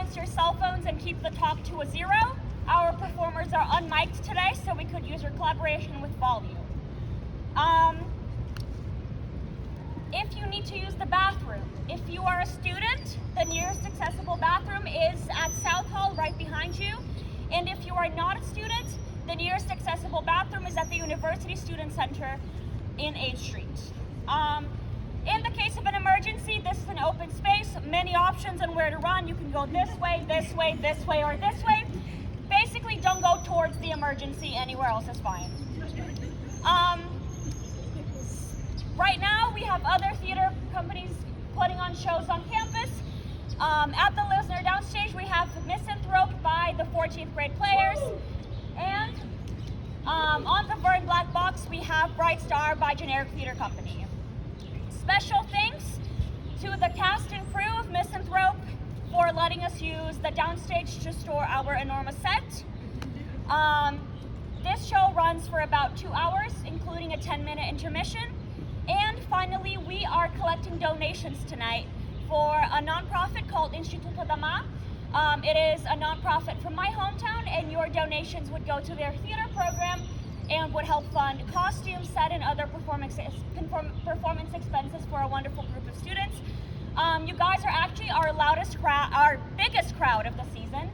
silence your cell phones and keep the talk to a 0. Our performers are unmiked today, so we could use your collaboration with volume. If you need to use the bathroom, if you are a student, the nearest accessible bathroom is at South Hall right behind you. And if you are not a student, the nearest accessible bathroom is at the University Student Center in 8th Street. In the case of an emergency, this is an open space, many options on where to run. You can go this way, this way, this way, or this way. Basically, don't go towards the emergency, anywhere else is fine. Right now, we have other theater companies putting on shows on campus. At the Lisner downstage, we have Misanthrope by the 14th grade players. And on the Vern Black box, we have Bright Star by Generic Theater Company. Special thanks to the cast and crew of Misanthrope for letting us use the downstage to store our enormous set. This show runs for about 2 hours, including a 10-minute intermission. And finally, we are collecting donations tonight for a nonprofit called Instituto Dama. It is a nonprofit from my hometown, and your donations would go to their theater program and would help fund costumes, set, and other performance expenses for a wonderful group of students. You guys are actually our biggest crowd of the season.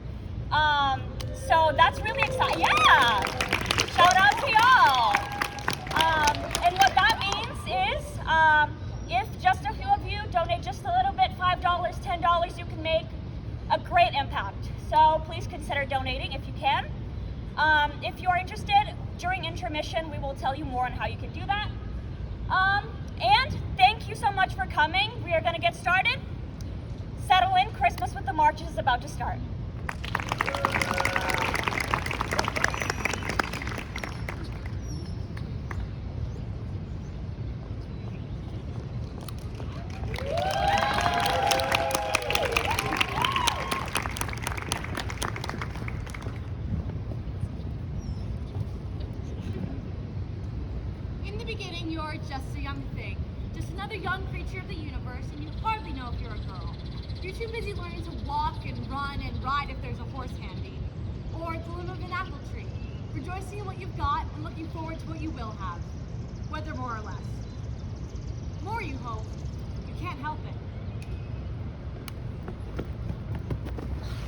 So that's really exciting. Yeah! Shout out to y'all! And what that means is, if just a few of you donate just a little bit, $5, $10, you can make a great impact. So please consider donating if you can. If you're interested, during intermission, we will tell you more on how you can do that. And thank you so much for coming. We are gonna get started. Settle in, Christmas with the Marches is about to start. Just a young thing, just another young creature of the universe, and you hardly know if you're a girl. You're too busy learning to walk and run and ride if there's a horse handy, or at the limb of an apple tree, rejoicing in what you've got and looking forward to what you will have, whether more or less. More you hope, you can't help it.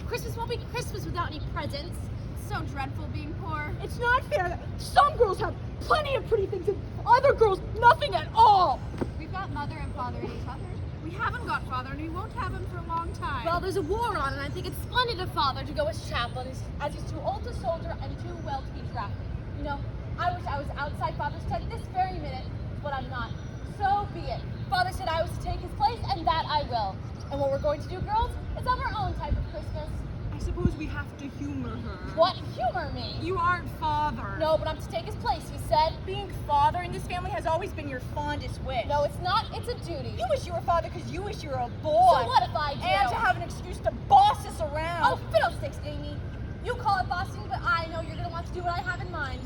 Christmas won't be Christmas without any presents. It's so dreadful being poor. It's not fair. Some girls have plenty of pretty things and other girls nothing at all. We've got mother and father in each other. We haven't got father and we won't have him for a long time. Well, there's a war on, and I think it's splendid of father to go as chaplain as he's too old to soldier and too well to be drafted. You know, I wish I was outside father's tent this very minute, but I'm not. So be it. Father said I was to take his place, and that I will. And what we're going to do, girls, is have our own type of Christmas. I suppose we have to humor her. What? Humor me? You aren't father. No, but I'm to take his place, he said. Being father in this family has always been your fondest wish. No, it's not. It's a duty. You wish you were father because you wish you were a boy. So what if I do? And to have an excuse to boss us around. Oh, fiddlesticks, Amy. You call it bossing, but I know you're going to want to do what I have in mind.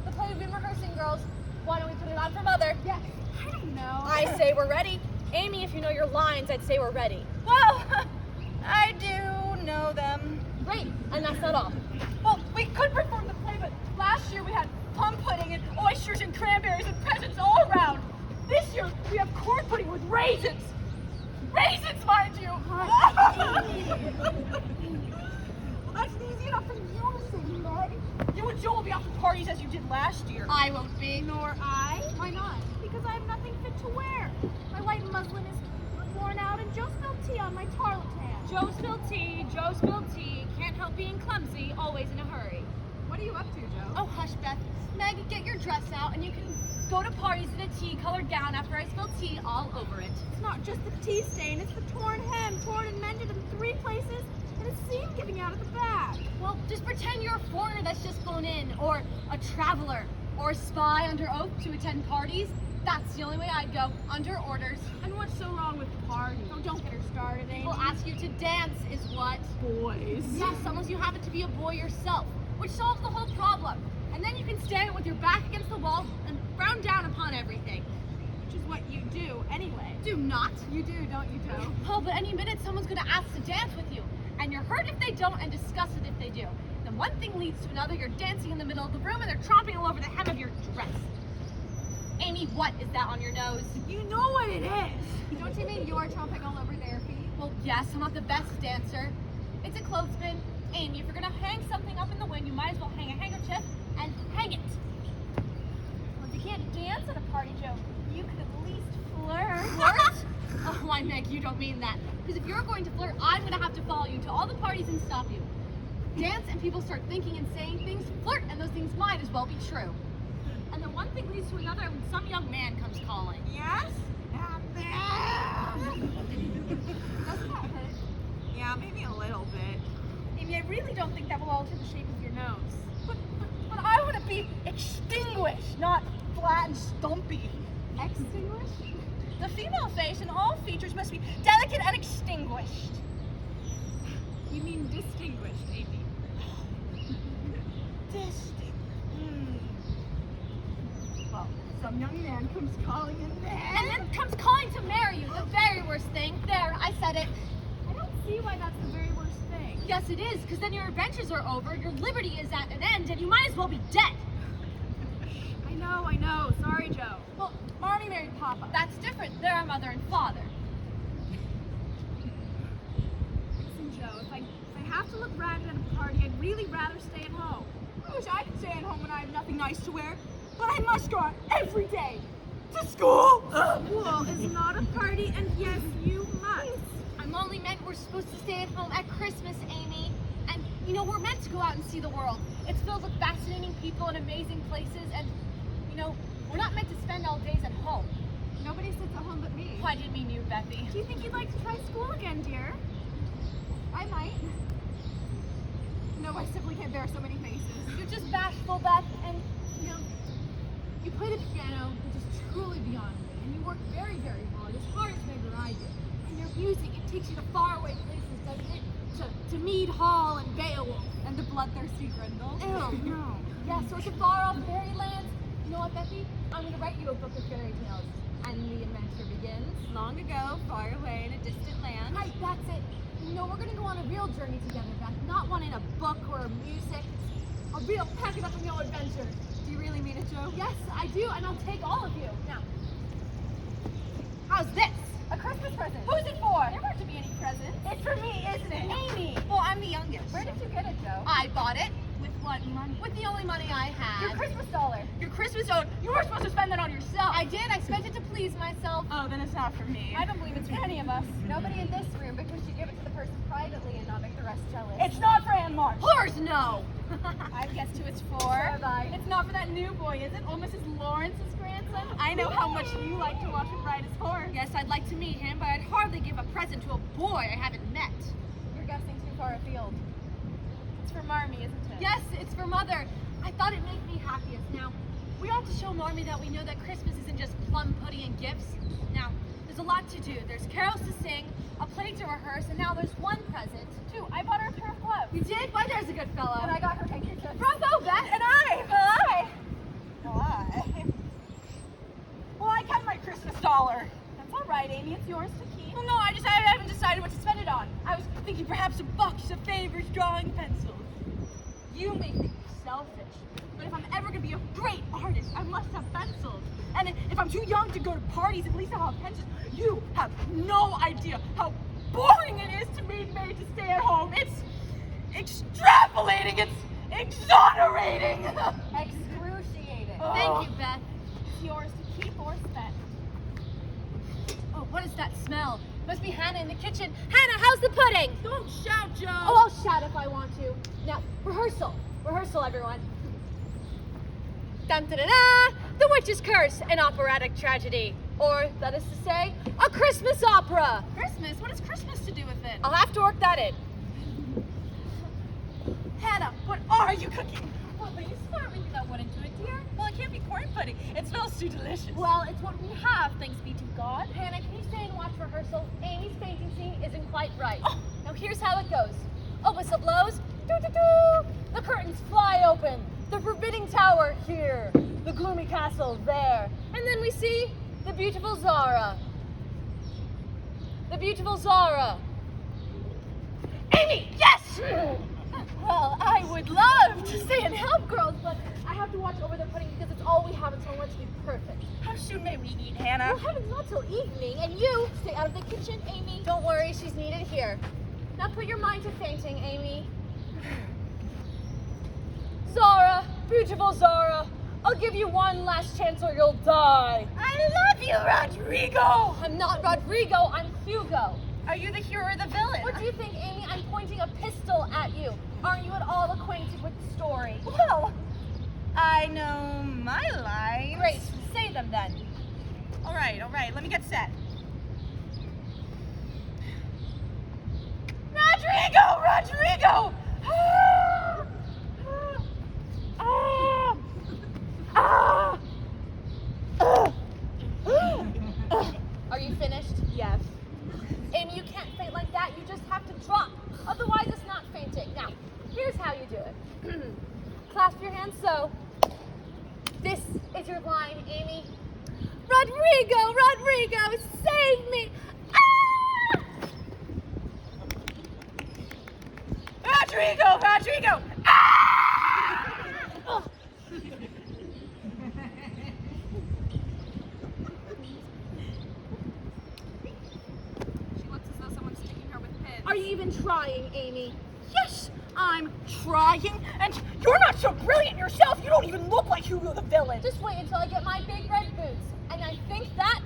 The play we've been rehearsing, girls. Why don't we put it on for Mother? Yes. I don't know. I say we're ready. Amy, if you know your lines, I'd say we're ready. Well, I do know them. Great, and that's not all. Well, we could perform the play, but last year we had plum pudding and oysters and cranberries and presents all around. This year we have corn pudding with raisins. Raisins, mind you. That's easy enough for you to say, Meg. You and Joel will be off to parties as you did last year. I won't be. Nor I. Why not? Because I have nothing fit to wear. My light muslin is worn out and Joe spilled tea on my tarlatan. Joe spilled tea, Joe spilled tea. Can't help being clumsy, always in a hurry. What are you up to, Joe? Oh, hush, Beth. Meg, get your dress out and you can go to parties in a tea-colored gown after I spill tea all over it. It's not just the tea stain, it's the torn hem, torn and mended in 3 places, and a seam giving out at the back. Well, just pretend you're a foreigner that's just flown in, or a traveler, or a spy under oath to attend parties. That's the only way I'd go, under orders. And what's so wrong with parties? Oh, don't get her started, Amy. People ask you to dance is what? Boys. Yes, unless you happen to be a boy yourself, which solves the whole problem. And then you can stand with your back against the wall and frown down upon everything. Which is what you do, anyway. Do not. You do, don't you, Joe? Oh, but any minute someone's gonna ask to dance with you. and you're hurt if they don't and disgusted if they do. Then one thing leads to another. You're dancing in the middle of the room and they're tromping all over the hem of your dress. Amy, what is that on your nose? You know what it is. Don't you mean you're tromping all over their feet? Well, yes, I'm not the best dancer. It's a clothespin. Amy, if you're gonna hang something up in the wind, you might as well hang a handkerchief and hang it. Well, if you can't dance at a party, Joe, you could at least flirt. Flirt? Oh, why, Meg, you don't mean that. Because if you're going to flirt, I'm gonna have to follow you to all the parties and stop you. Dance and people start thinking and saying things, flirt, and those things might as well be true. And then one thing leads to another when some young man comes calling. Yes? Doesn't that hurt? Yeah, maybe a little bit. Amy, I really don't think that will alter the shape of your nose. But I want to be extinguished, not flat and stumpy. Extinguished? The female face and all features must be delicate and extinguished. You mean distinguished, Amy? Distinguished. Well, some young man comes calling in there. And then comes calling to marry you, the very worst thing. There, I said it. I don't see why that's the very worst thing. Yes, it is, because then your adventures are over, your liberty is at an end, and you might as well be dead. I know. Sorry, Joe. Well, Marmy married Papa. that's different. They're our mother and father. Listen, Joe, if I have to look ragged at a party, I'd really rather stay at home. I wish I could stay at home when I have nothing nice to wear, but I must go out every day to school. School is not a party, and yes, you must. I'm only meant we're supposed to stay at home at Christmas, Amy. And, you know, we're meant to go out and see the world. It's filled with fascinating people and amazing places, and, you know, we're not meant to spend all days at home. Nobody sits at home but me. I didn't mean you, Bethy. Do you think you'd like to try school again, dear? I might. No, I simply can't bear so many faces. You're just bashful, Beth, and, you know, you play the piano, which is truly beyond me, and you work very, very hard as Meg or I do. And your music, it takes you to faraway places, doesn't it? To Mead Hall and Beowulf. And the bloodthirsty Grendel? Ew. No. Yes, or to far-off fairylands. You know what, Bethy? I'm going to write you a book of fairy tales. And the adventure begins. Long ago, far away in a distant land. Right, that's it. You know, we're going to go on a real journey together, Beth. Not one in a book or music. A real packet up and go adventure. Do you really mean it, Joe? Yes, I do, and I'll take all of you. Now, how's this? A Christmas present. Who's it for? There weren't to be any presents. It's for me, isn't it? Amy. Well, I'm the youngest. Where did you get it, Joe? I bought it. With what money? With the only money I had. Your Christmas dollar. Your Christmas owed. You were supposed to spend that on yourself. I did. I spent it to please myself. Oh, then it's not for me. I don't believe it's for any of us. Nobody in this room, because you give it to the person privately and not make the rest jealous. It's not for Anne March. Whores, no. I've guessed who it's for. So have I. It's not for that new boy, is it? Old Mrs. Lawrence's grandson? I know how much you like to watch him ride his horse. Yes, I'd like to meet him, but I'd hardly give a present to a boy I haven't met. You're guessing too far afield. It's for Marmy, isn't it? Yes, it's for Mother. I thought it'd make me happiest. Now, we ought to show Marmy that we know that Christmas isn't just plum pudding and gifts. Now, there's a lot to do. There's carols to sing, a play to rehearse, and now there's one present. Two. I bought her a pair of gloves. You did? Why, there's a good fellow. And I got her handkerchief. Bravo, Beth! And Well, I kept my Christmas dollar. That's all right, Amy. It's yours to keep. Well, no, I haven't decided what to spend it on. I was thinking perhaps a box of favors drawing pencils. You may think you're selfish, but if I'm ever going to be a great artist, I must have pencils. And if I'm too young to go to parties, at least I'll have pencils. You have no idea how boring it is to be made to stay at home. It's extrapolating. It's exonerating. Excruciating. Thank you, Beth. It's yours to keep or spend. Oh, what is that smell? Must be Hannah in the kitchen. Hannah, how's the pudding? Don't shout, Joe. Oh, I'll shout if I want to. Now, rehearsal. Rehearsal, everyone. Dun da da da! The Witch's Curse, an operatic tragedy. Or, that is to say, a Christmas opera. Christmas? What has Christmas to do with it? I'll have to work that in. Hannah, what are you cooking? Well, are you smart when you know what into it, dear? Well, it can't be corn pudding. It smells too delicious. Well, it's what we have, thanks be to God. Hannah, can you stay and watch rehearsal? Amy's fainting scene isn't quite right. Oh. Now here's how it goes. A whistle blows. Doo-doo-doo. The curtains fly open. The forbidding tower here. The gloomy castle there. And then we see the beautiful Zara. The beautiful Zara. Amy, yes! Well, I would love to stay and help girls, but I have to watch over their pudding because it's all we have until I want to be perfect. How soon may we eat, Hannah? Well, heavens, not till evening. And you, stay out of the kitchen, Amy. Don't worry, she's needed here. Now put your mind to fainting, Amy. Zara, beautiful Zara, I'll give you one last chance or you'll die. I love you, Rodrigo! I'm not Rodrigo, I'm Hugo. Are you the hero or the villain? What do you think, Amy? I'm pointing a pistol at you. Aren't you at all acquainted with the story? Well, I know my lines. Great, say them then. All right, let me get set. Rodrigo! Are you finished? Yes. Amy, you can't faint like that. You just have to drop. Otherwise, it's not fainting. Now, here's how you do it. Clasp your hands so. This is your line, Amy. Rodrigo, save me! Ah! Rodrigo! Ah! Ugh. She looks as though someone's sticking her with pins. Are you even trying, Amy? Yes, I'm trying, and you're not so brilliant yourself. You don't even look like Hugo the villain. Just wait until I get my big red boots. And I think that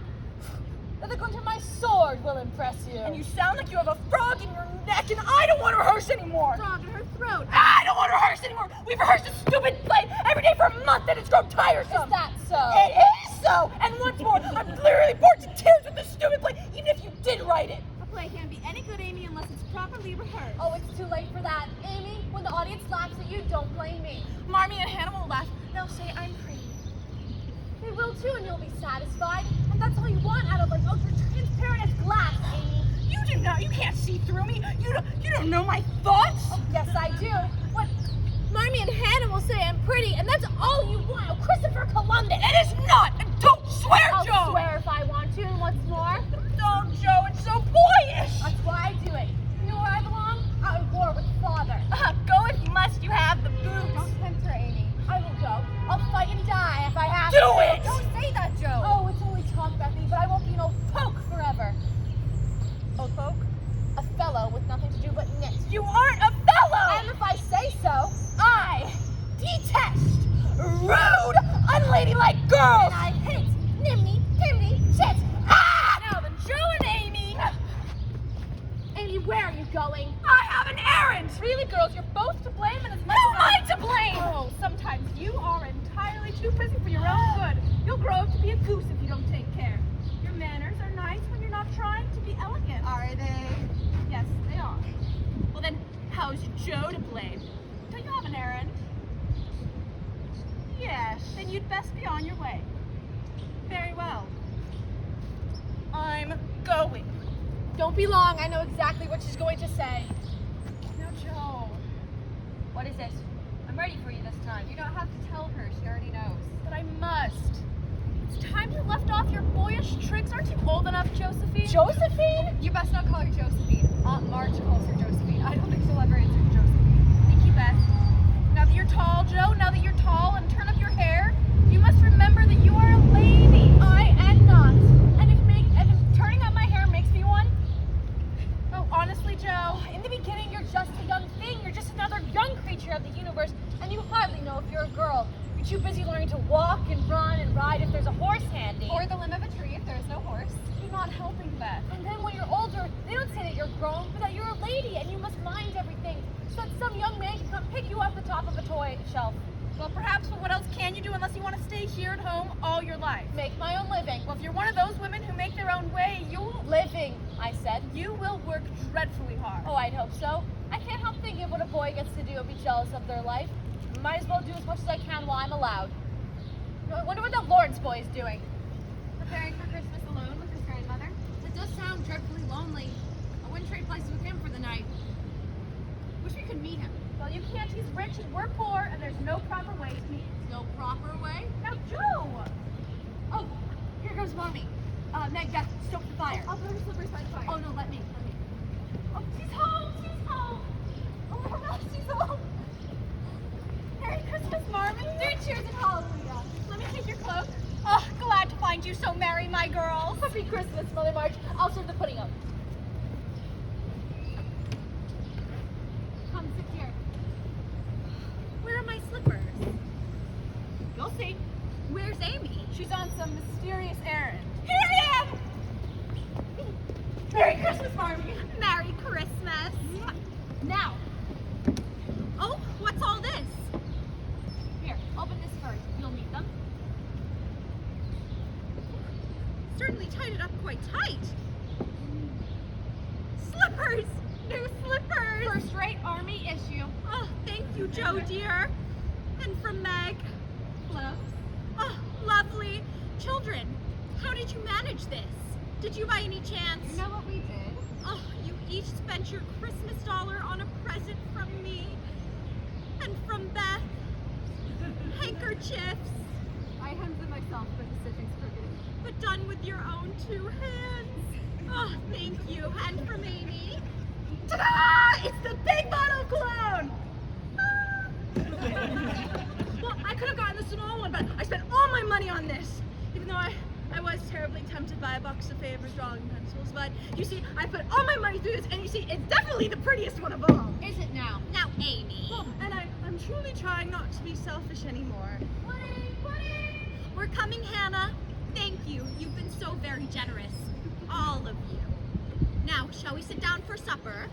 the glint of my sword will impress you. And you sound like you have a frog in your neck, and I don't want to rehearse anymore. frog in her throat. I don't want to rehearse anymore. We've rehearsed a stupid play every day for a month, and it's grown tiresome. Is that so? It is so. And once more, I'm literally bored to tears with this stupid play, even if you did write it. A play can't be any good, Amy, unless it's properly rehearsed. Oh, it's too late for that. Amy, when the audience laughs at you, don't blame me. Marmee and Hannah will laugh. They'll say I'm pretty. They will too, and you'll be satisfied. And that's all you want out of life. Oh, you're transparent as glass, Amy. You can't see through me. You don't know my thoughts. Oh, yes, I do. What? Marmee and Hannah will say I'm pretty, and that's all you want. Oh, Christopher Columbus. It is not. And don't swear, I'll Joe. swear if I want to. And what's more, Don't, Joe. It's so boyish. that's why I do it. You know where I belong? Out in war with father. Go if you must. You have the boots. Don't tempt her, Amy. I will go. I'll fight and die if I have Do to. it! Don't say that, Joe. Oh, it's only talk, Bethany, but I won't be an old poke forever. Old folk? A fellow with nothing to do but knit. You aren't a fellow. And if I say so, I detest rude, unladylike girls. and I hate nimby, timby, shit. Ah! Now then, Joe and Amy. Amy, where are you going? I have an errand. Really, girls, you're both to blame and as much Who am as I to blame? Oh, sometimes you are entirely too busy for your own good. You'll grow up to be a goose if you don't take care. Your manners are nice when you're not trying to be elegant. Are they? Yes, they are. Well then, how's Joe to blame? Don't you have an errand? Yes. Then you'd best be on your way. Very well. I'm going. Don't be long, I know exactly what she's going to say. Now, Joe. What is it? I'm ready for you this time. You don't have to tell her. She already knows. But I must. It's time you left off your boyish tricks. Aren't you old enough, Josephine? Josephine? You best not call her Josephine. Aunt March calls her Josephine. I don't think she'll ever answer to Josephine. Thank you, Beth. Now that you're tall, Joe, now that you're tall and turn up your hair, you must remember that you are a lady. I am not. And if turning up my hair makes me one? Oh, honestly, Joe. In the beginning, you're just a young thing. You're just another young creature of the universe, and you hardly know if you're a girl. You're too busy learning to walk and run and ride if there's a horse handy. Or the limb of a tree if there's no horse. You're not helping, Beth. And then when you're older, they don't say that you're grown, but that you're a lady and you must mind everything, so that some young man can come pick you off the top of a toy shelf. Well, perhaps, but what else can you do unless you want to stay here at home all your life? Make my own living. Well, if you're one of those women who make their own way, Living, I said. you will work dreadfully hard. Oh, I'd hope so. I can't help thinking of what a boy gets to do and be jealous of their life. Might as well do as much as I can while I'm allowed. I wonder what that Lawrence boy is doing. Preparing for Christmas alone with his grandmother? That does sound dreadfully lonely. I wouldn't trade places with him for the night. Wish we could meet him. Well, you can't. He's rich and we're poor, and there's no proper way to meet. No proper way? Now, Joe! Oh, here goes Mommy. Meg, Beth, stoke the fire. I'll put her slippers by the fire. Oh, no, let me. Oh, she's home! She's home! some mysterious errand. Here I am! Merry Christmas, Marmee! Merry Christmas. Now, Oh, what's all this? here, open this first. You'll need them. Certainly tied it up quite tight. Slippers! New slippers! First-rate Army issue. Oh, thank you, Joe dear. And from Meg. Gloves. Oh, lovely. Children, how did you manage this? Did you by any chance? You know what we did? Oh, you each spent your Christmas dollar on a present from me. And from Beth. Handkerchiefs. I hemmed them myself, but the stitching's crooked. But done with your own two hands. Oh, thank you. And from Amy. Ta-da! It's the big bottle of cologne! Well, I could have gotten the small one, but I spent all my money on this. Even though I was terribly tempted by a box of favorite drawing pencils. But you see, I put all my money through this, and you see, it's definitely the prettiest one of all. Is it now? Now, Amy. Oh, and I'm truly trying not to be selfish anymore. Pudding! We're coming, Hannah. Thank you. You've been so very generous. All of you. Now, shall we sit down for supper?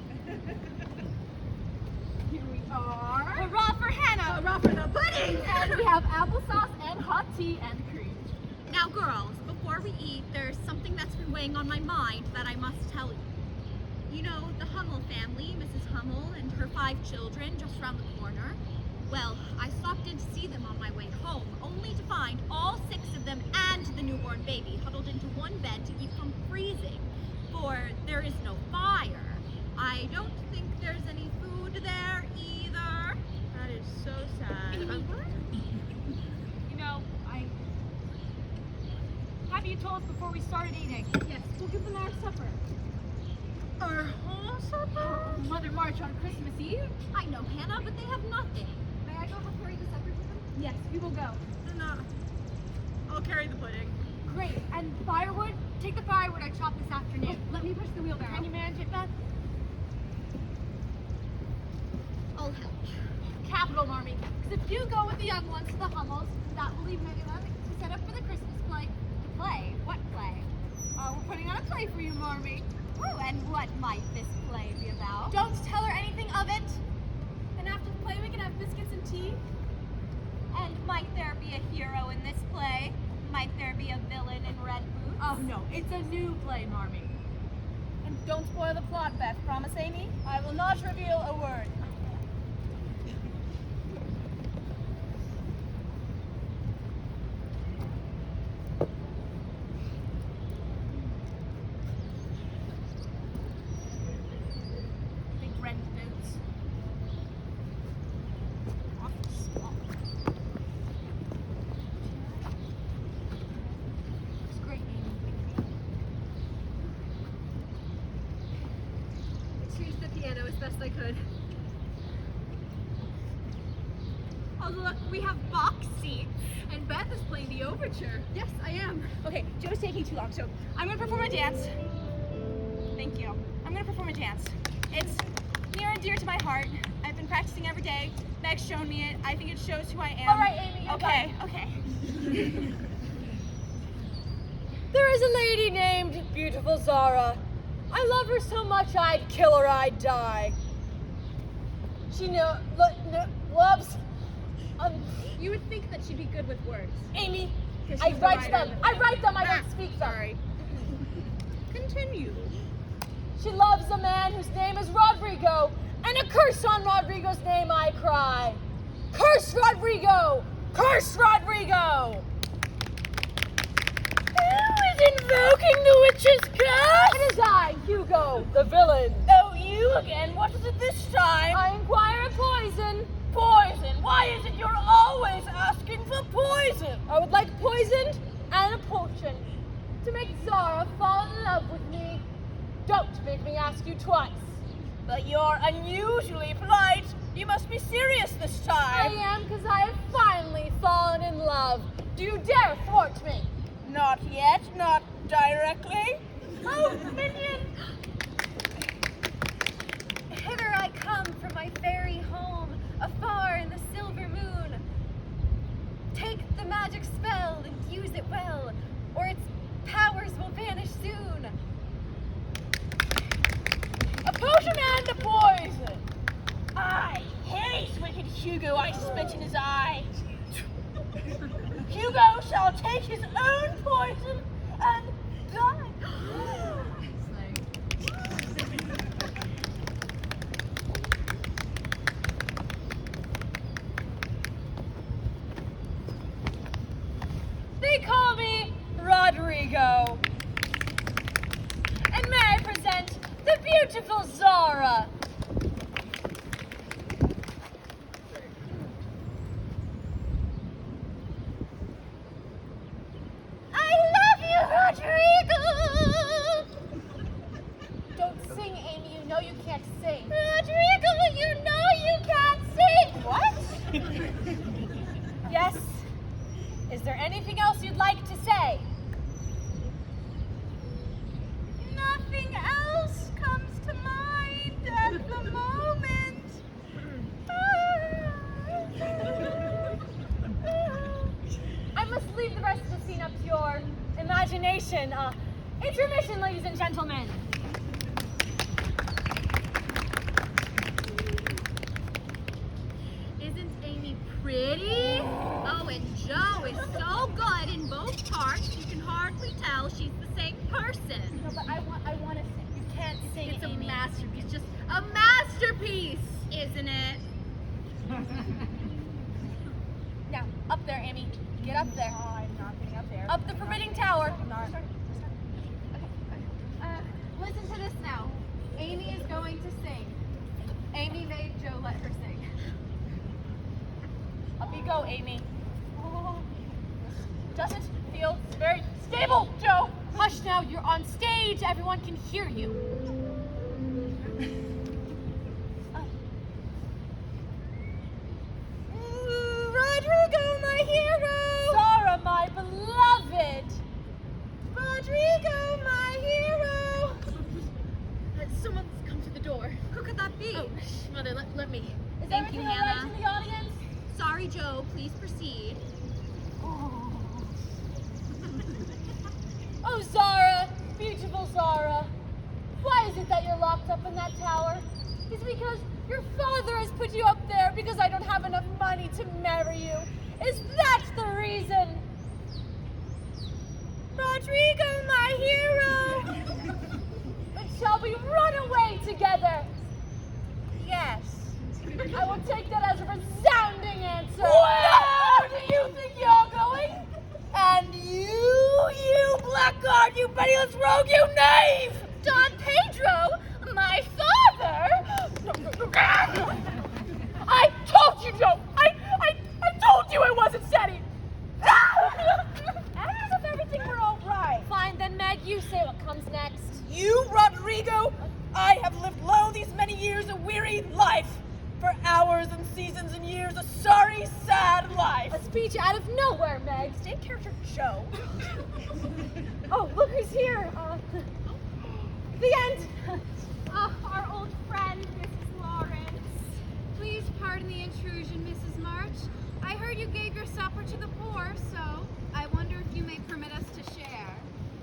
Here we are. Hurrah for Hannah! Hurrah for the pudding! And we have applesauce and hot tea and cream. Now, girls, before we eat, there's something that's been weighing on my mind that I must tell you. You know, the Hummel family, Mrs. Hummel and her 5 children just around the corner. Well, I stopped in to see them on my way home, only to find all 6 of them and the newborn baby huddled into one bed to keep from freezing. For there is no fire. I don't think there's any food there either. That is so sad. You know, have you told us before we started eating? Yes, we'll give them our supper. Our whole supper? Mother March on Christmas Eve? I know, Hannah, but they have nothing. May I go help carry the supper to them? Yes, we will go. No. I'll carry the pudding. Great. And firewood? Take the firewood I chopped this afternoon. Let me push the wheelbarrow. Can you manage it, Beth? I'll help. Capital, Marmee. Because if you go with the young ones to the Hummels, that will leave many of them to set up for the Christmas play. The play? What play? We're putting on a play for you, Marmee. Oh, and what might this play be about? Don't tell her anything of it. And after the play, we can have biscuits and tea. And might there be a hero in this play? Might there be a villain in red boots? Oh, no. It's a new play, Marmee. And don't spoil the plot, Beth. Promise, Amy? I will not reveal a word. Big red boots. Looks great, Amy. I changed the piano as best I could. Oh, look, we have box seats. And Beth is playing the overture. Yes, I am. Okay, Joe's taking too long, so I'm gonna perform a dance. Thank you. I'm gonna perform a dance. It's near and dear to my heart. I've been practicing every day. Meg's shown me it. I think it shows who I am. All right, Amy, you're Okay. There is a lady named Beautiful Zara. I love her so much I'd kill her, I'd die. She loves. You would think that she'd be good with words. Amy, 'Cause I she's the write writer them. in the I film. write them. I don't speak them. Sorry. Continue. She loves a man whose name is Rodrigo, and a curse on Rodrigo's name I cry. Curse Rodrigo! Curse Rodrigo! Who is invoking the witch's curse? It is I, Hugo, the villain. Oh, you again? What is it this time? I inquire poison. Poison. Why is it you're always asking for poison? I would like poisoned and a potion to make Zara fall in love with me. Don't make me ask you twice. But you're unusually polite. You must be serious this I time. am because I have finally fallen in love. Do you dare thwart me? Not yet, not directly. Oh, minion! Hither I come from my fairy home, afar in the silver moon. Take the magic spell and use it well. demand the poison. I hate wicked Hugo I spit in his eye. Hugo shall take his own poison and die. They call me Rodrigo. And may I present the beautiful Zara. I love you, Rodrigo! Don't sing, Amy. You know you can't sing. Rodrigo, you know you can't sing! What? Yes? Is there anything else you'd like to say? Nothing else comes to mind at the moment. I must leave the rest of the scene up to your imagination. Intermission, ladies and gentlemen. Isn't Amy pretty? Oh, and Joe is so good in both parts, you can hardly tell she's the same person. No, but I want to sing. You can't sing, It's a Amy. masterpiece. Just a masterpiece, isn't it? Now, up there, Amy. Get up there. Oh, I'm not getting up there. Up the forbidding tower. Listen to this now. Amy is going to sing. Amy made Joe let her sing. Up you go, Amy. Doesn't feel very stable, Joe. Hush now, you're on stage. Everyone can hear you. Rodrigo, my hero. Zara, my beloved. Rodrigo, my hero. Someone's come to the door. Who could that be? Oh, Mother, let me. Is Thank everything you, all right Hannah. in the audience? Sorry, Joe, please proceed. Oh, Zara, beautiful Zara. Why is it that you're locked up in that tower? It's because your father has put you up there because I don't have enough money to marry you. Is that the reason? Rodrigo, my hero! But shall we run away together? Yes. I will take that as a resounding answer. Where do you think you're going? And you blackguard, you penniless rogue, you knave! Don Pedro, my father! I told you, Joe! I told you it wasn't steady! As if everything were all right. Fine, then Meg, you say what comes next. You, Rodrigo, I have lived low these many years a weary life. For hours and seasons and years, a sorry, sad life. A speech out of nowhere, Meg. Stay character, Joe. Oh, look who's here. The end. Our old friend, Mrs. Lawrence. Please pardon the intrusion, Mrs. March. I heard you gave your supper to the poor, so I wonder if you may permit us to share.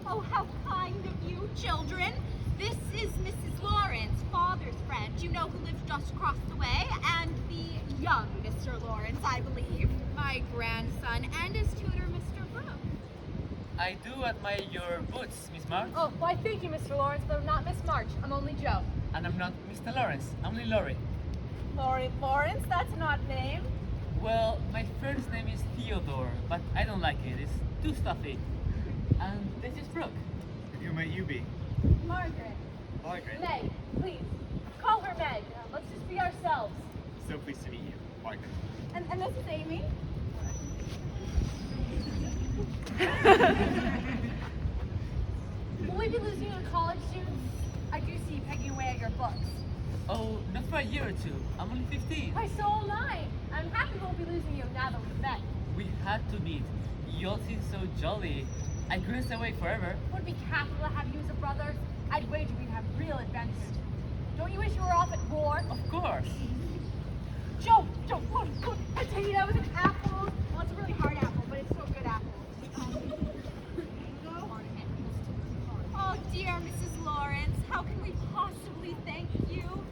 Oh, how kind of you, children. This is Mrs. Lawrence, father's friend, you know, who lives just across the way, and the young Mr. Lawrence, I believe. My grandson and his tutor, Mr. Brooke. I do admire your boots, Miss March. Oh, why thank you, Mr. Lawrence, but I'm not Miss March. I'm only Joe. And I'm not Mr. Lawrence, I'm only Laurie. Lawrence, that's not name. Well, my first name is Theodore, but I don't like it. It's too stuffy. And this is Brooke. Who might you be? Margaret. Margaret. Meg, please. Call her Meg. Let's just be ourselves. So pleased to meet you, Margaret. And this is Amy. Will we be losing you to college soon? I do see you pegging away at your books. Oh, not for a year or two. I'm only 15. Why, so am I. I'm happy we'll be losing you now that we've met. We had to meet. You all seem so jolly. I couldn't stay away forever. Would be capital to have you as a brother. I'd wager we'd have real adventures. Don't you wish you were off at war? Of course. Joe, look, potato with an apple. Well, it's a really hard apple, but it's still a good apple. Oh, dear Mrs. Lawrence, how can we possibly thank you?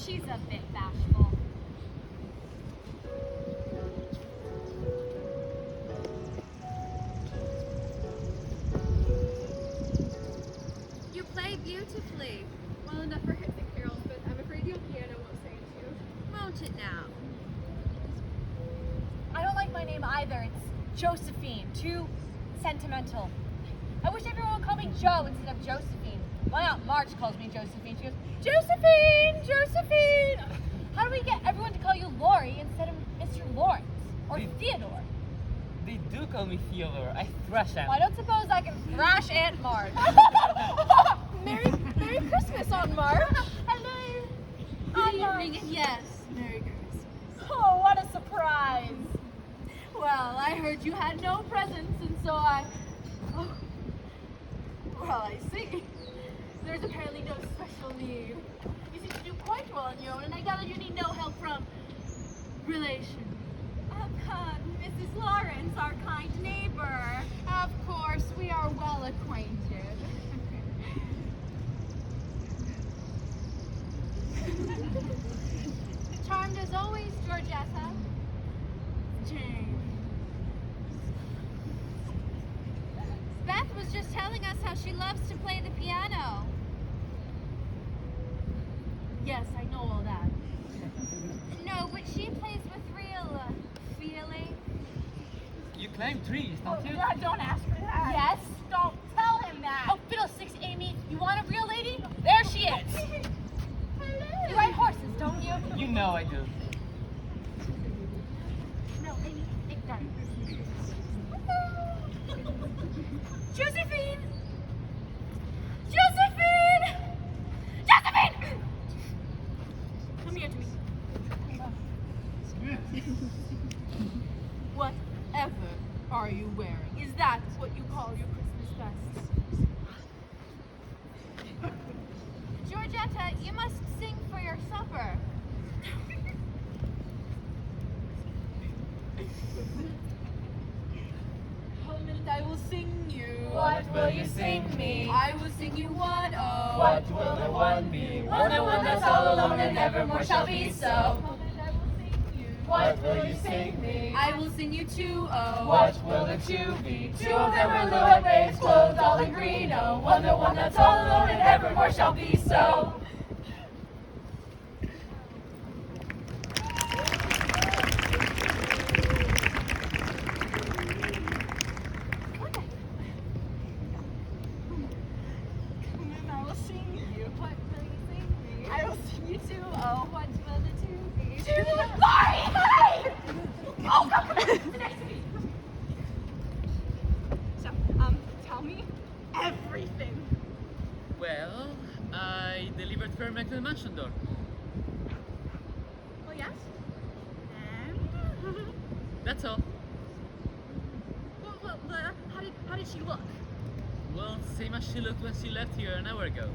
she's a bit bashful. You play beautifully. Well enough for hit the carols, but I'm afraid your piano won't sing to you. Won't it now? I don't like my name either. It's Josephine. Too sentimental. I wish everyone would call me Joe instead of Josephine. My Aunt March calls me Josephine. She goes, Josephine! Josephine! How do we get everyone to call you Lori instead of Mr. Lawrence? Or Theodore? They do call me Theodore. I thrash Well, I don't suppose I can thrash Aunt March. Merry Christmas, Aunt March. Hello. Good evening, and yes, Merry Christmas. Oh, what a surprise. Well, I heard you had no presents, and so I... Oh. Well, I see. There's apparently no special need. You seem to do quite well on your own, and I gather you need no help from... relations. Mrs. Lawrence, our kind neighbor. Of course, we are well acquainted. Charmed as always, Georgetta. James. Beth was just telling us how she loves to play the piano. Yes, I know all that. No, but she plays with real feeling. You climb trees, don't you? Don't ask for that. Yes? Don't tell him that. Oh, fiddlesticks, Amy. You want a real lady? There she is. You ride horses, don't you? You know I do. No, Amy, ignore. Josephine! Josephine! Josephine! Come here to me. Whatever are you wearing? Is that what you call your Christmas best? Georgetta, you must sing for your supper. Come and I will sing you. What will you sing me? I will sing you one oh. What will the one be? One the one that's all alone and nevermore shall be so. Come and I will sing you. What will you sing me? I will sing you two oh. What will the two be? Two of them are blue and babes clothed all in green. Oh, one the one that's all alone and evermore shall be so. Come and I will sing you. What will you sing me? I will sing you too. Oh, what will the two be? Two. Lori! Hey! Oh, come on. Nice to meet you. So, tell me everything. Well, I delivered Ferment to the mansion door. Oh, yes? And? That's all. How did she look? Well, same as she looked when she left here an hour ago.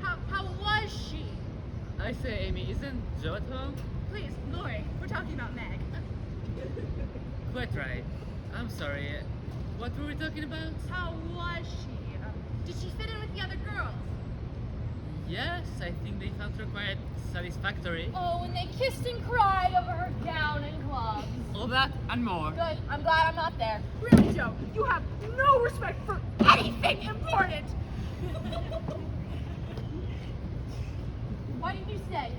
How was she? I say, Amy, isn't Joe at home? Please, Lori, we're talking about Meg. Quite right. I'm sorry. What were we talking about? How was she? Did she fit in with the other girls? Yes, I think they found her quite satisfactory. Oh, and they kissed and cried over her gown and gloves. All that and more. Good. I'm glad I'm not there. Really, Joe, you have no respect for anything important. Why didn't you stay?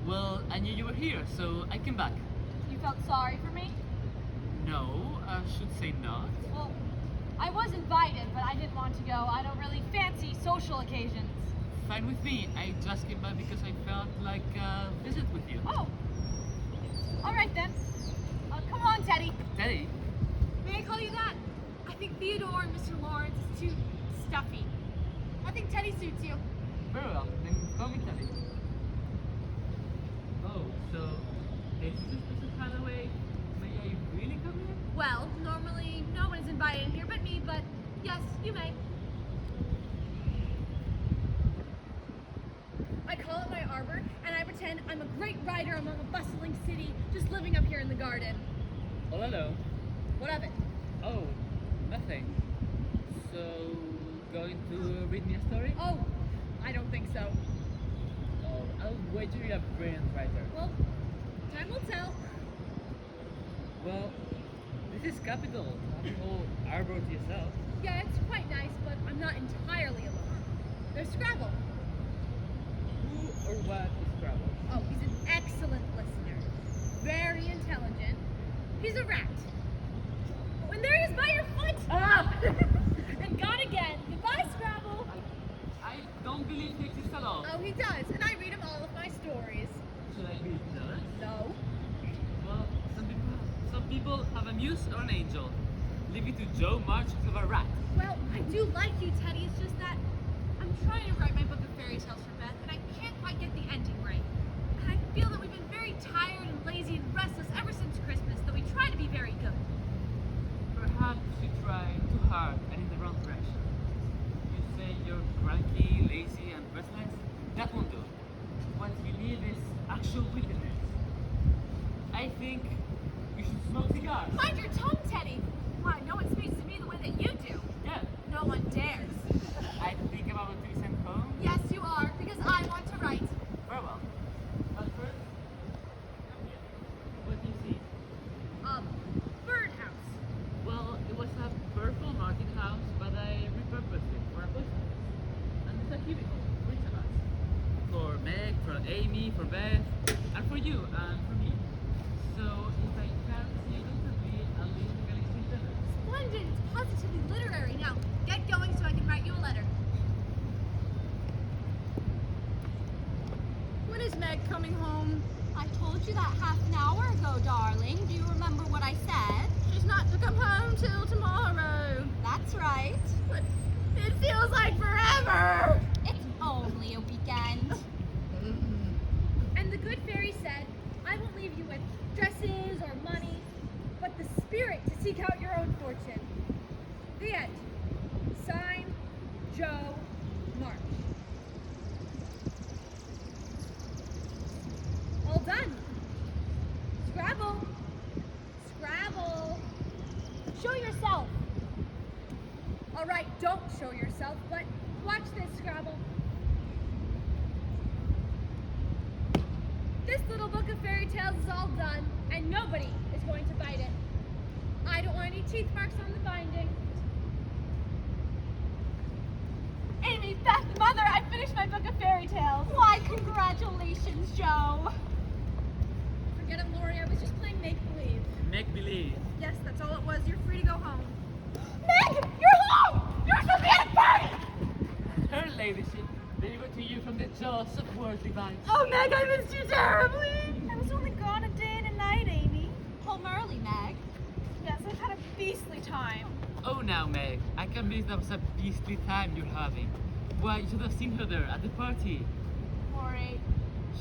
Well, I knew you were here, so I came back. You felt sorry for me? No, I should say not. Well, I was invited, but I didn't want to go. I don't really fancy social occasions. Fine with me. I just came back because I felt like a visit with you. Oh. All right then. Come on, Teddy. Teddy? May I call you that? I think Theodore and Mr. Lawrence is too stuffy. I think Teddy suits you. Very well, then call me Teddy. Oh, so this is Mrs. Hathaway. May I really come in? Well, normally no one is invited in here but me, but yes, you may. I call it my arbor, and I pretend I'm a great rider among a bustling city, just living up here in the garden. Oh, hello. What of it? Oh, nothing. So, going to read me a story? Oh, I don't think so. Oh, I'll I'll wager you're a brilliant writer. Well, time will tell. Well, this is capital. Have the whole arbor to yourself. Yeah, it's quite nice, but I'm not entirely alone. There's Scrabble. Who or what is Scrabble? Oh, he's an excellent listener. Very intelligent. He's a rat. Oh, and there he is by your foot! Ah! And gone again. Goodbye, Scrabble. I don't believe he exists at all. Oh, he does, and I read him all of my stories. Should I be jealous? No. Well, some people have a muse or an angel. Leave it to Joe March to have a rat. Well, I do like you, Teddy. It's just that I'm trying to write my book of fairy tales for Beth, and I can't quite get the ending right. And I feel that we've been very tired and lazy and restless ever since Christmas, though we try to be very good. Perhaps you try too hard and in the wrong direction. You say you're cranky, lazy, and restless. That won't do. What you need is actual wickedness. I think you should smoke cigars. Mind your tongue, Teddy. Why, no one speaks to me the way that you do. Yeah. No one dares. I think I'm about to be sent home. Yes, you are, because I want to write. Very well. But first, come here. What do you see? Birdhouse. Well, it was a purple market house, but I repurposed it for a post office. And it's a cubicle for each of us. For Meg, for Amy, for Beth, and for you, and for me. So if I can see you constantly, I'll leave the Galician dinner. Splendid. It's positively literary. Now, get going so I can write you a letter. When is Meg coming home? I told you that half an hour ago, darling. Do you remember what I said? She's not to come home till tomorrow. That's right. But it feels like forever. It's only a weekend. And the good fairy said, I won't leave you with dresses or money, but the spirit to seek out your own fortune. The end. Signed, Joe March. All done. Scrabble. Scrabble. Show yourself. All right, don't show yourself, but watch this, Scrabble. This little book of fairy tales is all done, and nobody is going to bite it. I don't want any teeth marks on the binding. Amy, Beth, Mother, I finished my book of fairy tales. Why, congratulations, Joe. Forget it, Lori. I was just playing make-believe. Make believe. Yes, that's all it was. You're free to go home. Meg, you're home! You're supposed to be at a party! Her ladyship delivered to you from the jaws of worldly vibes. Oh, Meg, I missed you terribly. I was only gone a day and a night, Amy. Home early, Meg. Yes, I've had a beastly time. Oh, now, Meg, I can't believe that was a beastly time you're having. Why, you should have seen her there at the party. Lori.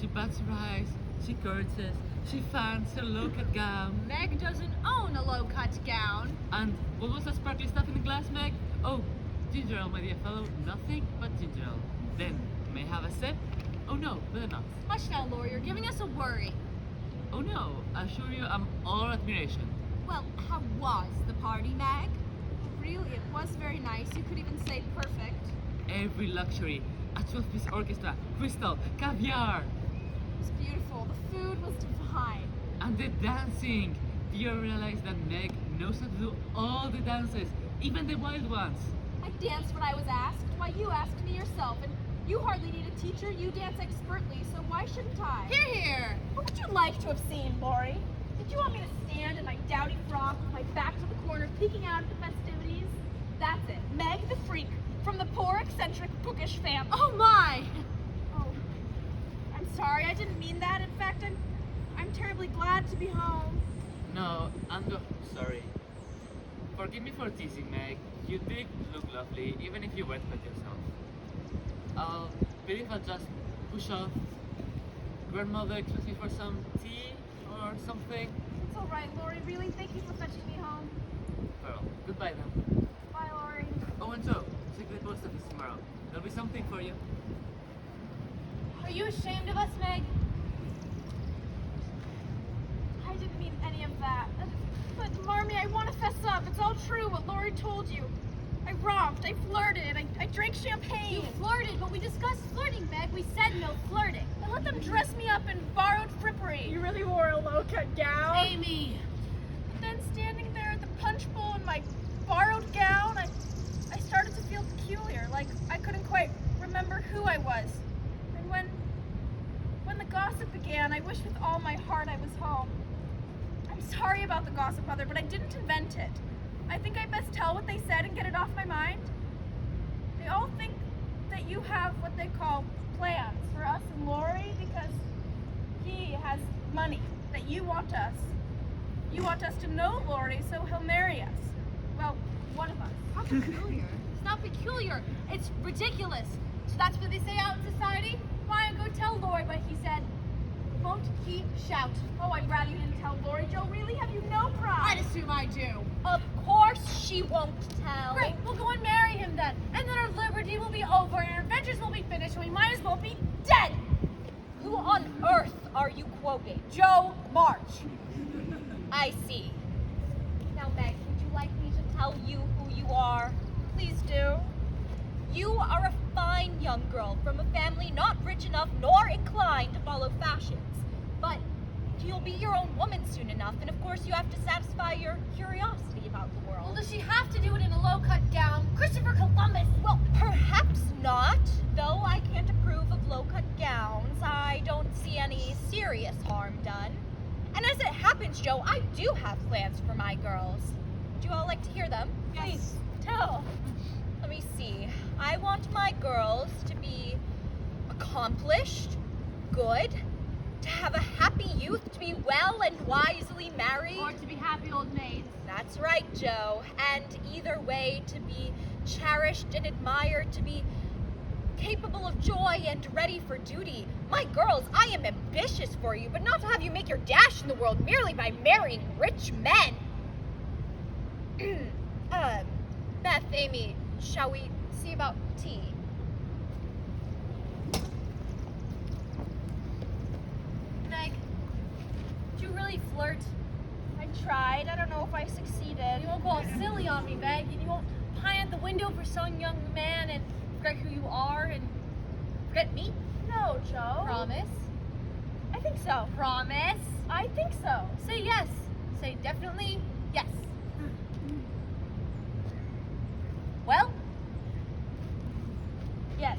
She bats her eyes, she curtsies, she fans her low-cut gown. Meg doesn't own a low-cut gown. And what was that sparkly stuff in the glass, Meg? Oh, ginger ale, my dear fellow. Nothing but ginger ale. Then, may I have a sip? Oh no, better not. Hush now, Lori. You're giving us a worry. Oh no, I assure you I'm all admiration. Well, how was the party, Meg? Really, it was very nice. You could even say perfect. Every luxury, a 12-piece orchestra, crystal, caviar, It was beautiful. The food was divine. and the dancing. Do you realize that Meg knows how to do all the dances, even the wild ones? I danced when I was asked. Why, you asked me yourself, and you hardly need a teacher. You dance expertly, so why shouldn't I? Here, here. What would you like to have seen, Lori? Did you want me to stand in my dowdy frock with my back to the corner, peeking out at the festivities? That's it. Meg the freak, from the poor, eccentric, bookish family. Oh, my. Oh, I'm sorry. I didn't mean that. In fact, I'm terribly glad to be home. No, I'm sorry. Forgive me for teasing, Meg. You did look lovely, even if you went with yourself. I'll believe I'll just push off. Grandmother expects me for some tea or something. It's all right, Lori. Really, thank you for fetching me home. Well, goodbye then. Bye, Lori. Oh, and so, check the post office tomorrow. There'll be something for you. Are you ashamed of us, Meg? I didn't mean any of that. But, Marmee, I want to fess up. It's all true what Lori told you. I romped, I flirted, I drank champagne. You flirted, but we discussed flirting, Meg. We said no flirting. Then let them dress me up in borrowed frippery. You really wore a low-cut gown? Amy! But then standing there at the punch bowl in my borrowed gown, I started to feel peculiar, like I couldn't quite remember who I was. And when the gossip began, I wished with all my heart I was home. I'm sorry about the gossip, Mother, but I didn't invent it. I think I best tell what they said and get it off my mind. They all think that you have what they call plans for us and Lori because he has money, that you want us. You want us to know Lori so he'll marry us. Well, one of us. How peculiar. It's not peculiar. It's ridiculous. So that's what they say out in society? Why don't go tell Lori what he said? Won't he shout? Oh, I'd rather you didn't tell Lori. Joe, really? Have you no pride? I'd assume I do. Of course she won't tell. Great, we'll go and marry him then. And then our liberty will be over and our adventures will be finished and we might as well be dead. Who on earth are you quoting? Joe March. I see. Now, Meg, would you like me to tell you who you are? Please do. You are a fine young girl from a family not rich enough nor inclined to follow fashions. But you'll be your own woman soon enough, and of course you have to satisfy your curiosity about the Well, world. does she have to do it in a low-cut gown? Christopher Columbus. Well, perhaps not. Though I can't approve of low-cut gowns, I don't see any serious harm done. And as it happens, Joe, I do have plans for my girls. Would you all like to hear them? Yes. Please, tell. Let me see. I want my girls to be accomplished, good, to have a happy youth, to be well and wisely married. Or to be happy old maids. That's right, Joe. And either way, to be cherished and admired, to be capable of joy and ready for duty. My girls, I am ambitious for you, but not to have you make your dash in the world merely by marrying rich men. Beth, Amy, shall we see about tea? Meg, did you really flirt? I tried. I don't know if I succeeded. You won't go all silly on me, Meg, and you won't pine at the window for some young man and forget who you are and forget me? No, Joe. Promise? I think so. Promise? I think so. Say yes. Say definitely yes. Well, Yes.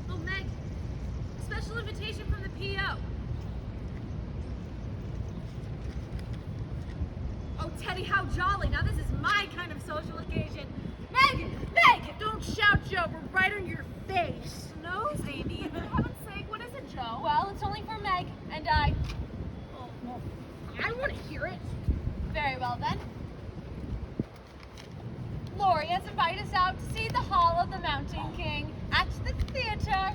oh Meg, special invitation from the PO. Oh, Teddy, how jolly. Now this is my kind of social occasion. Meg! Meg! Don't shout, Joe. We're right on your face. Nose, Amy. For heaven's sake, what is it, Joe? Well, it's only for Meg and I. Oh, well, I want to hear it. Very well then. Lori has invited us out to see the Hall of the Mountain King at the theater.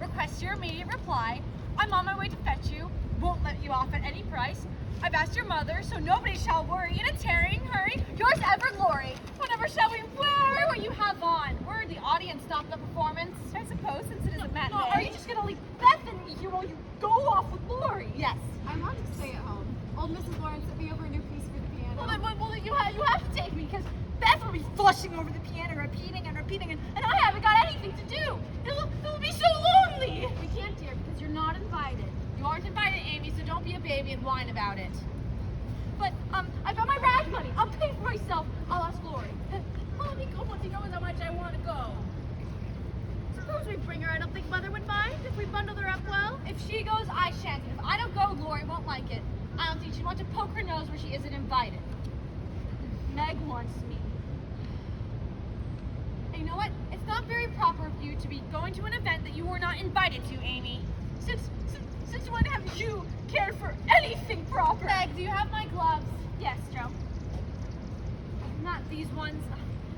Request your immediate reply. I'm on my way to fetch you. Won't let you off at any price. I've asked your mother, so nobody shall worry in a tarrying hurry. Yours ever, Lori. Whatever shall we wear? What you have on. We're the audience, not the performance. I suppose, since it is a matinee. No, are you just gonna leave Beth and me here while you go off with Lori? Yes. I want to stay at home. Old Mrs. Lawrence sent me over a new piece for the piano. Well, then you have to take me, because Beth will be flushing over the piano, repeating and repeating, and I haven't got anything to do. It will be so lonely. We can't, dear, because you're not invited. You aren't invited, Amy, so don't be a baby and whine about it. But, I've got my rag money. I'll pay for myself. I'll ask Lori. Let me go once he knows how much I want to go. Suppose we bring her. I don't think Mother would mind if we bundled her up well. If she goes, I shan't. If I don't go, Lori won't like it. I don't think she'd want to poke her nose where she isn't invited. Meg wants me. And you know what? It's not very proper of you to be going to an event that you were not invited to, Amy. Since when have you cared for anything proper? Meg, do you have my gloves? Yes, Joe. Not these ones.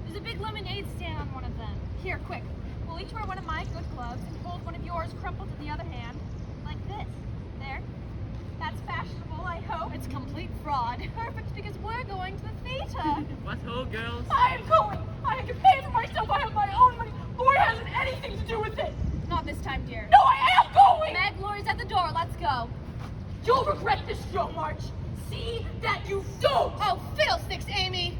There's a big lemonade stand on one of them. Here, quick. We'll each wear one of my good gloves and hold one of yours crumpled in the other hand. Like this. There. That's fashionable, I hope. It's complete abroad. Perfect, because we're going to the theater. What ho, girls? I am going! I can pay for myself, I have my own money! Lori hasn't anything to do with it! Not this time, dear. No, I am going! Meg, Lori's at the door. Let's go. You'll regret this, Joe March! See that you don't! Oh, fiddlesticks, Amy.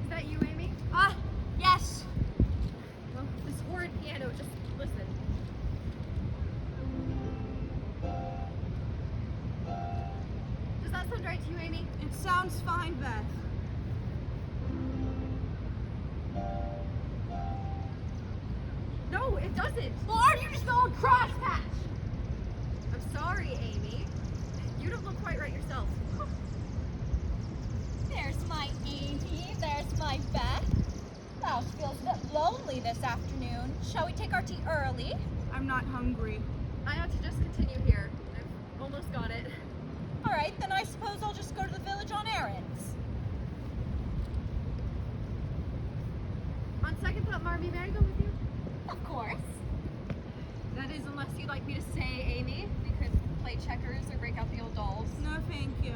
Is that you, Amy? Yes. Well, this horrid piano, just listen. Does that sound right to you, Amy? It sounds fine, Beth. No, it doesn't. Well, aren't you just an old crosspatch? I'm sorry, Amy. You don't look quite right yourself. There's my Evie, there's my Beth. House feels a bit lonely this afternoon. Shall we take our tea early? I'm not hungry. I ought to just continue here. I've almost got it. All right, then I suppose I'll just go to the village on errands. On second thought, Marmy, may I go with you? Of course. That is, unless you'd like me to stay, Amy. We could play checkers or break out the old dolls. No, thank you.